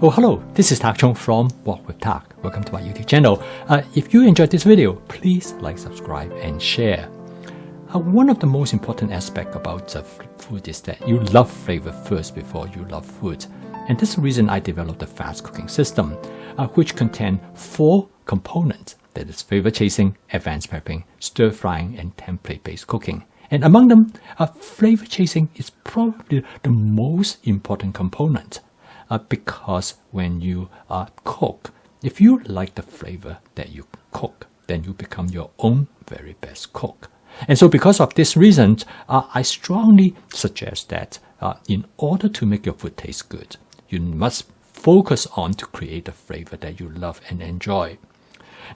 Oh, hello, this is Tak Chung from Walk with Tak. Welcome to my YouTube channel. If you enjoyed this video, please like, subscribe, and share. One of the most important aspects about food is that you love flavor first before you love food. And this is the reason I developed the fast cooking system, which contains 4 components. That is flavor chasing, advanced prepping, stir frying, and template-based cooking. And among them, flavor chasing is probably the most important component. Because when you cook, if you like the flavor that you cook, then you become your own very best cook. And so because of this reason, I strongly suggest that in order to make your food taste good, you must focus on to create the flavor that you love and enjoy.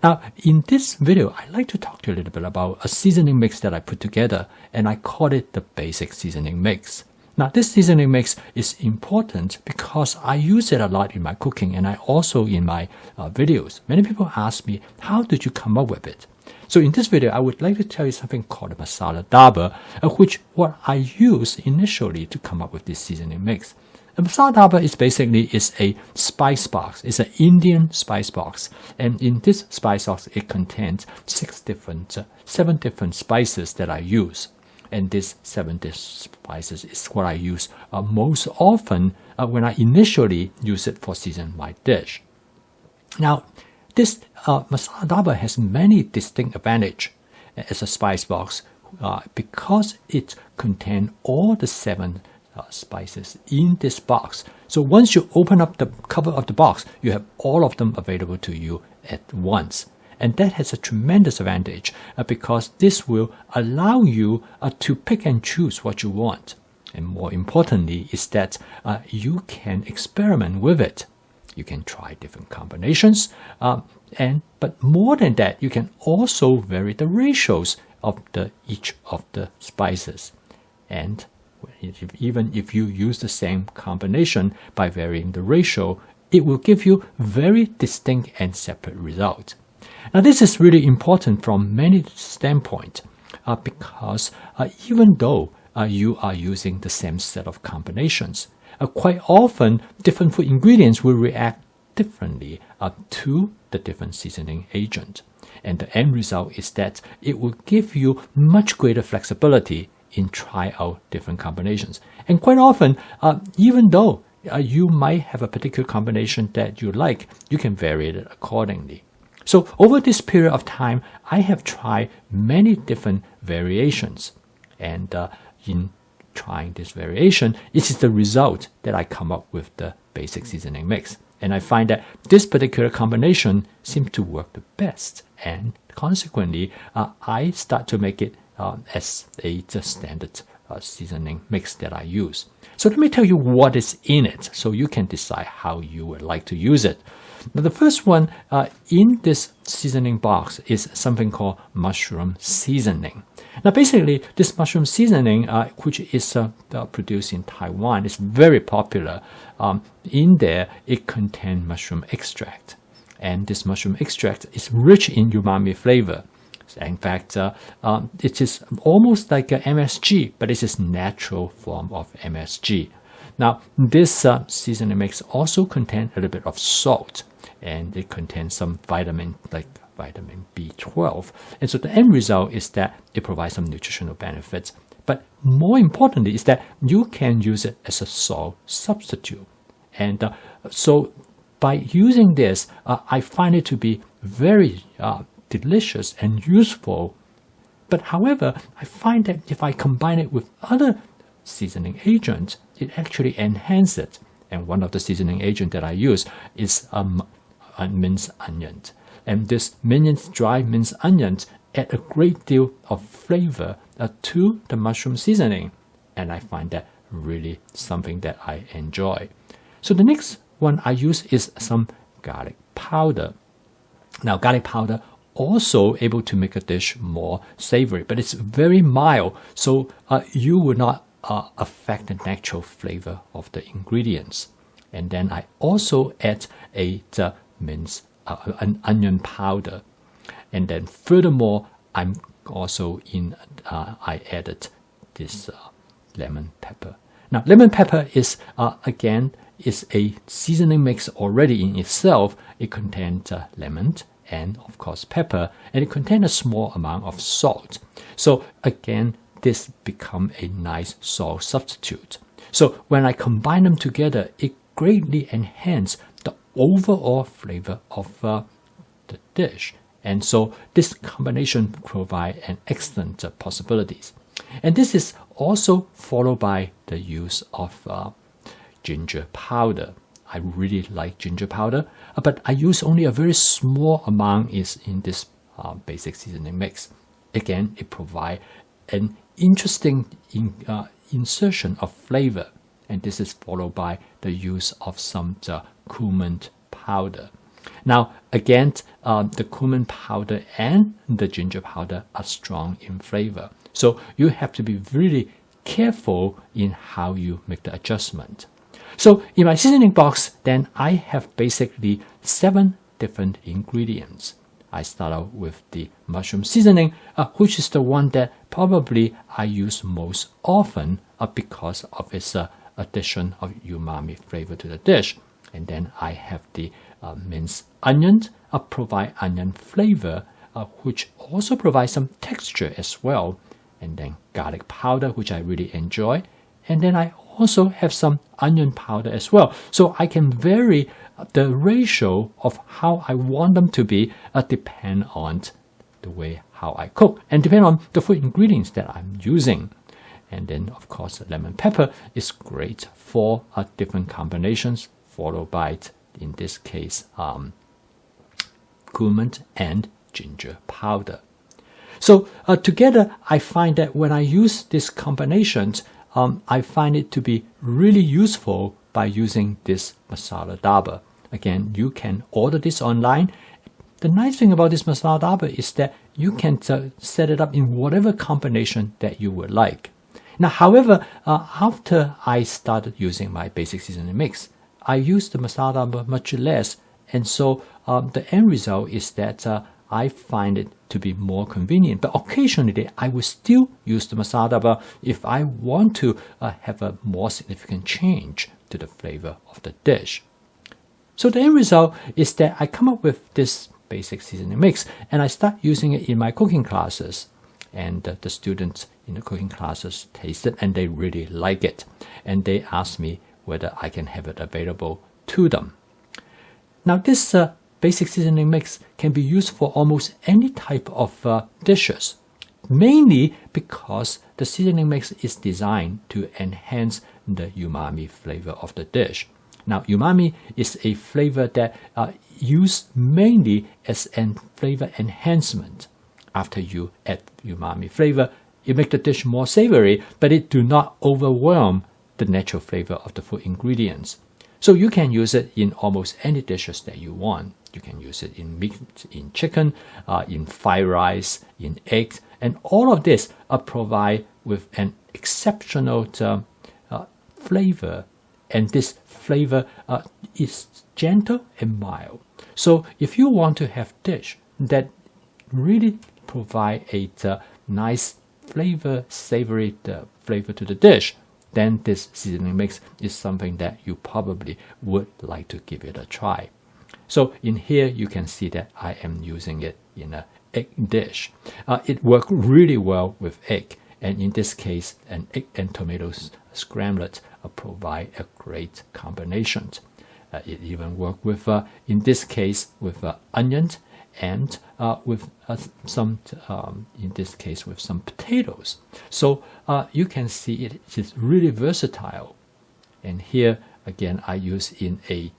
Now, in this video, I'd like to talk to you a little bit about a seasoning mix that I put together, and I call it the basic seasoning mix. Now, this seasoning mix is important because I use it a lot in my cooking and I also in my videos. Many people ask me, how did you come up with it? So in this video, I would like to tell you something called a masala daba, which what I used initially to come up with this seasoning mix. A masala daba is basically a spice box. It's an Indian spice box. And in this spice box, it contains 7 different spices that I use. And these 7 spices is what I use most often when I initially use it for season my dish. Now, this masala daba has many distinct advantages as a spice box because it contains all the 7 spices in this box. So once you open up the cover of the box, you have all of them available to you at once. And that has a tremendous advantage because this will allow you to pick and choose what you want. And more importantly is that you can experiment with it. You can try different combinations. But more than that, you can also vary the ratios of each of the spices. And even if you use the same combination by varying the ratio, it will give you very distinct and separate results. Now, this is really important from many standpoints because even though you are using the same set of combinations, quite often different food ingredients will react differently to the different seasoning agent. And the end result is that it will give you much greater flexibility in try out different combinations. And quite often, even though you might have a particular combination that you like, you can vary it accordingly. So over this period of time, I have tried many different variations. And in trying this variation, it is the result that I come up with the basic seasoning mix. And I find that this particular combination seems to work the best. And consequently, I start to make it as a standard seasoning mix that I use. So let me tell you what is in it so you can decide how you would like to use it. Now, the first one in this seasoning box is something called mushroom seasoning. Now, basically, this mushroom seasoning, which is produced in Taiwan, is very popular. In there, it contains mushroom extract. And this mushroom extract is rich in umami flavor. In fact, it is almost like a MSG, but it is natural form of MSG. Now, this seasoning mix also contains a little bit of salt, and it contains some vitamin, like vitamin B12. And so the end result is that it provides some nutritional benefits. But more importantly is that you can use it as a salt substitute. And so by using this, I find it to be very delicious and useful. But however, I find that if I combine it with other seasoning agents, it actually enhances it. And one of the seasoning agents that I use is minced onion. And this dry minced onions add a great deal of flavor to the mushroom seasoning. And I find that really something that I enjoy. So the next one I use is some garlic powder. Now, garlic powder also able to make a dish more savory, but it's very mild, so you will not affect the natural flavor of the ingredients. And then I also add an onion powder. And then furthermore, I added this lemon pepper. Now, lemon pepper is again is a seasoning mix already in itself. It contains lemon and of course pepper, and it contains a small amount of salt. So again, this becomes a nice salt substitute. So when I combine them together, it greatly enhances the overall flavor of the dish. And so this combination provides an excellent possibilities. And this is also followed by the use of ginger powder. I really like ginger powder, but I use only a very small amount is in this basic seasoning mix. Again, it provides an interesting insertion of flavor, and this is followed by the use of some cumin powder. Now, again, the cumin powder and the ginger powder are strong in flavor, so you have to be really careful in how you make the adjustment. So in my seasoning box, then I have basically 7 different ingredients. I start out with the mushroom seasoning, which is the one that probably I use most often because of its addition of umami flavor to the dish. And then I have the minced onions, provide onion flavor, which also provides some texture as well. And then garlic powder, which I really enjoy. And then I also have some onion powder as well. So I can vary the ratio of how I want them to be depend on the way how I cook and depend on the food ingredients that I'm using. And then of course lemon pepper is great for different combinations, followed by, in this case, cumin and ginger powder. So together I find that when I use these combinations, I find it to be really useful by using this masala daba. Again, you can order this online. The nice thing about this masala daba is that you can set it up in whatever combination that you would like. Now, however, after I started using my basic seasoning mix, I use the masala daba much less, and so the end result is that I find it to be more convenient. But occasionally, I will still use the masala daba if I want to have a more significant change to the flavor of the dish. So the end result is that I come up with this basic seasoning mix, and I start using it in my cooking classes. And the students in the cooking classes taste it, and they really like it. And they ask me whether I can have it available to them. Now, this basic seasoning mix can be used for almost any type of dishes, mainly because the seasoning mix is designed to enhance the umami flavor of the dish. Now, umami is a flavor that used mainly as a flavor enhancement. After you add umami flavor, it makes the dish more savory, but it do not overwhelm the natural flavor of the food ingredients. So you can use it in almost any dishes that you want. You can use it in meat, in chicken, in fried rice, in eggs, and all of this provide with an exceptional flavor, and this flavor is gentle and mild. So if you want to have dish that really provide a nice flavor, savory flavor to the dish, then this seasoning mix is something that you probably would like to give it a try. So in here, you can see that I am using it in an egg dish. It works really well with egg, and in this case, an egg and tomato scrambled provide a great combination. It even works with, in this case, with onions and with some, in this case, with some potatoes. So you can see it is really versatile. And here, again, I use in a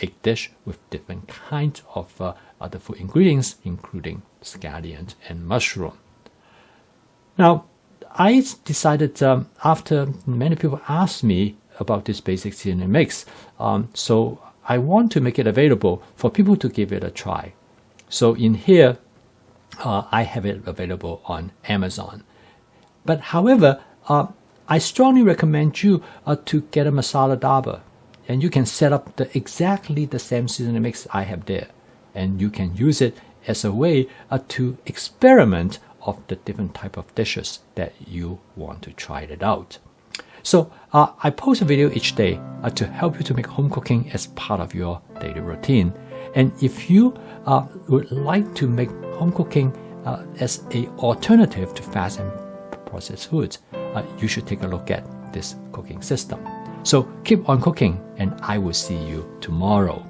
egg dish with different kinds of other food ingredients, including scallion and mushroom. Now, I decided after many people asked me about this basic seasoning mix, so I want to make it available for people to give it a try. So in here, I have it available on Amazon. But however, I strongly recommend you to get a masala daba, and you can set up exactly the same seasoning mix I have there, and you can use it as a way to experiment of the different type of dishes that you want to try it out. So I post a video each day to help you to make home cooking as part of your daily routine. And if you would like to make home cooking as an alternative to fast and processed foods, you should take a look at this cooking system. So keep on cooking, and I will see you tomorrow.